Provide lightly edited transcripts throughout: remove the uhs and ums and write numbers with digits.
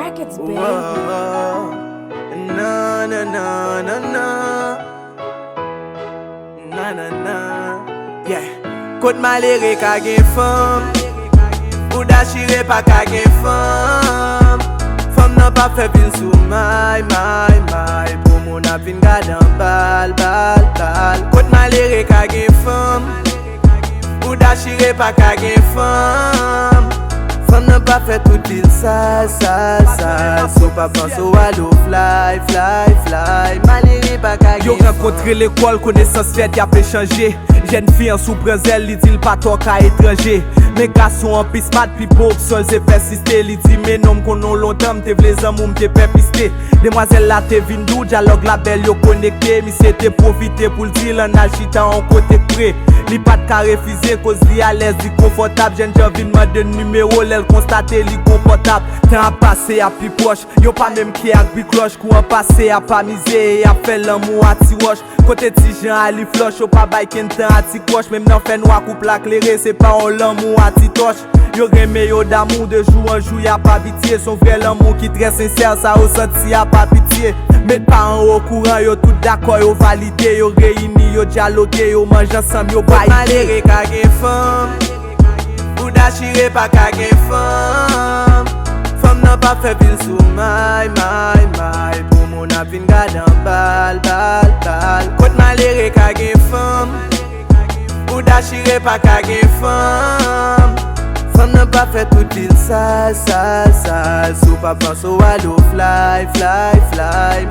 Records, baby. Whoa, na na na na na, na na na. Yeah. Kote malere ka gen fam, Bouda chire pa ka gen fam. Fam nan pa fe vil sou may. Pou moun ap vin gadan bal. Kote malere ka gen fam, Bouda chire pa ka gen fam. Fam nan pa fe tout il sal. So pa panso alo fly. Malere pa ka gen Yo rencontré l'école, connaissance faite, y'a fait changer. Jeune fille en sous brenzel, li dit le patok à étranger. Mais garçons en piste mat, puis pauvre seul c'est persister. Li dit mes noms qu'on a longtemps, m'te vle zanmou m'te perpiste. Demoiselle la te vin dou, dialogue la belle yo connecté. Mi c'était profiter pour le dire, en agitant en côté près. Li pas de ka refuser, cause li à l'aise, li confortable. Jeune vin de numéro, l'elle constate li confortable. Temps passé à plus proche, yo pas même qui a bi cloche. Courant passé à pas miser, a fait l'amour à ti roche. Côté ti Jean à li floche, yo pas bay ken temps à ti coche. Même nan fait noir couple éclairé, c'est pas on l'amour à ti torche. Yo reme yo d'amour de jour en jour, y'a pas pitié. Son vrai l'amour qui très sincère, ça ressenti y'a pas pitié. Met pas en haut courant, yo tout d'accord, yo validé. Yo réuni, yo dialogué, yo mange ensemble, yo baille. Malere ka gen fam, Bouda chire pa ka gen fam. Fam nan pa fe vil sou may. Pou moun ap vin gadan bal. Kote malere ka gen fam, Bouda chire pa ka gen fam. Fam nan pa fe tout il sal. So pa panso alo fly.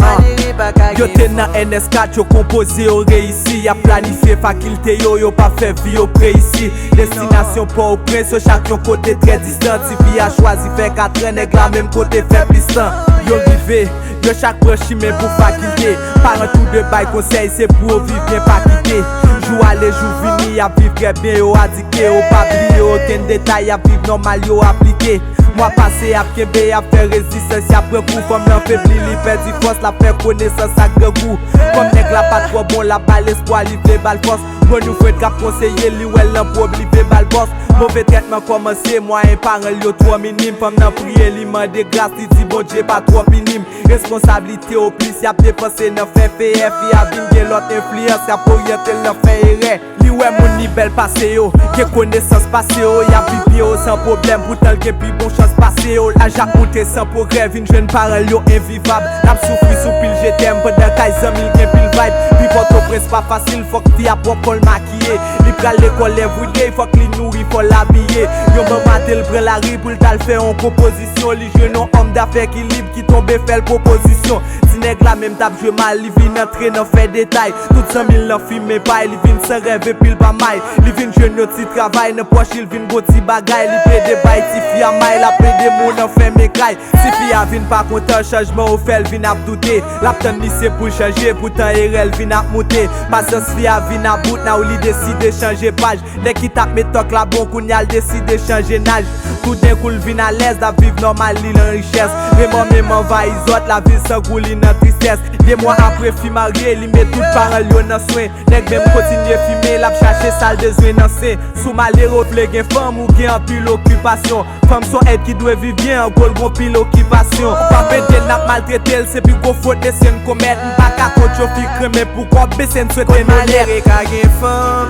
Malere pa ka Yo gen te fam. nan NS4, yo compose, yo réussi. Y'a planifié faculté, yo pas fait vie, yo pré ici. Destination pas au prince, yo chaque yon côté très distant. Si vie a choisi fait 4 ans, nèg la même côté fait pistant. Yo rivé, yo chaque proche mais pour faculté. Parent tout de bail conseil, c'est pour vivre bien pas quitter. Jou aller, jou vini, y'a vivre très bien, yo addiqué. Yo pas oublier aucun détail, y'a vivre normal, yo appliqué. Moi passé à kebe, à faire résistance, y'a prend coup. Comme l'enfaibli, li perdi force, la faire connaissance à grand goût. Comme nèg la pas trop bon, la balle espoir, li vle bal force. Bon nous fait cap conseiller, li ou elle l'emprobe, li vle bal boss. Mauvais traitement commencé, moi un parent yo trop minime. Femme nan prier, li mande grâce, li dit bon Dieu pas trop minime. Responsabilité au plus, y'a dépensé nan fait FF, y'a vingé l'autre influence, y'a pour orienter l'en fait erreur. Li ouais mon ni belle passé yo, que connaissance passé yo, y'a pipi yo sans problème, pourtant le plus bon chance passé yo. La Jacques monté sans progrès, vin jeune parole yo invivable. N'a souffri sous pile je t'aime, pendant qu'aïs mille gen pile vibe. Puis votre prince pas facile, faut que t'y a propre le maquiller. Li pral l'école everyday, faut que li nourri, faut l'habiller. Yo maman tel prend la rue pour t'al faire en composition. Li jeune homme d'affaires qui libre, qui tombe fait proposition. Si nèg la même tape je mal, li vin entrer dans fait détail. Tout 100 000 nan fume paille, li vin sans rêve et pile pas maille. Li vin jeune yo ti travail, nan poche il vin go ti bagay. Li play de bail, ti fi a maille, la play de moun nan fait mécaille. Si fi a vin pas content, changement au fait, vin ap douter. La ptan ni c'est pour changer, pourtant RL vin ap monter. Patience fi a vin ap bout, na ou li décide changer page. Dès qui tape métok la bon, koun yal décide changer nage. Tout d'un coup vin à l'aise, la vivre normal, li en richesse. Mémon va isot, la vie sans goût, li nan tristesse. Des mois après, fi marié, li met tout parole yo nan soin. Nèg même continue fumer, la chercher salle de soin nan sein. Sous malheureux, vle gen femme ou gen pile occupation. Femme son aide qui doit vivre bien, gol gon pile occupation. Pas pète n'a maltraité, c'est plus gros faute de scène commettre. Pas qu'à coach au fi cremer pour qu'on baisse en souhaiter Kote malere ka gen fam,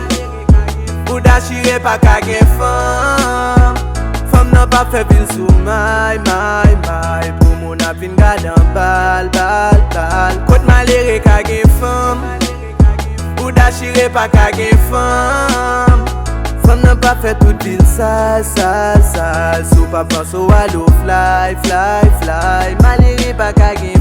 Bouda chire pa ka gen fam. Fam nan pa fe vil sou may. Pou moun ap vin gadan bal. Kote malere ka gen fam, Bouda chire pa ka gen fam. Fam nan pa fe tout il sal. So pa panso alo fly. Malere pa ka gen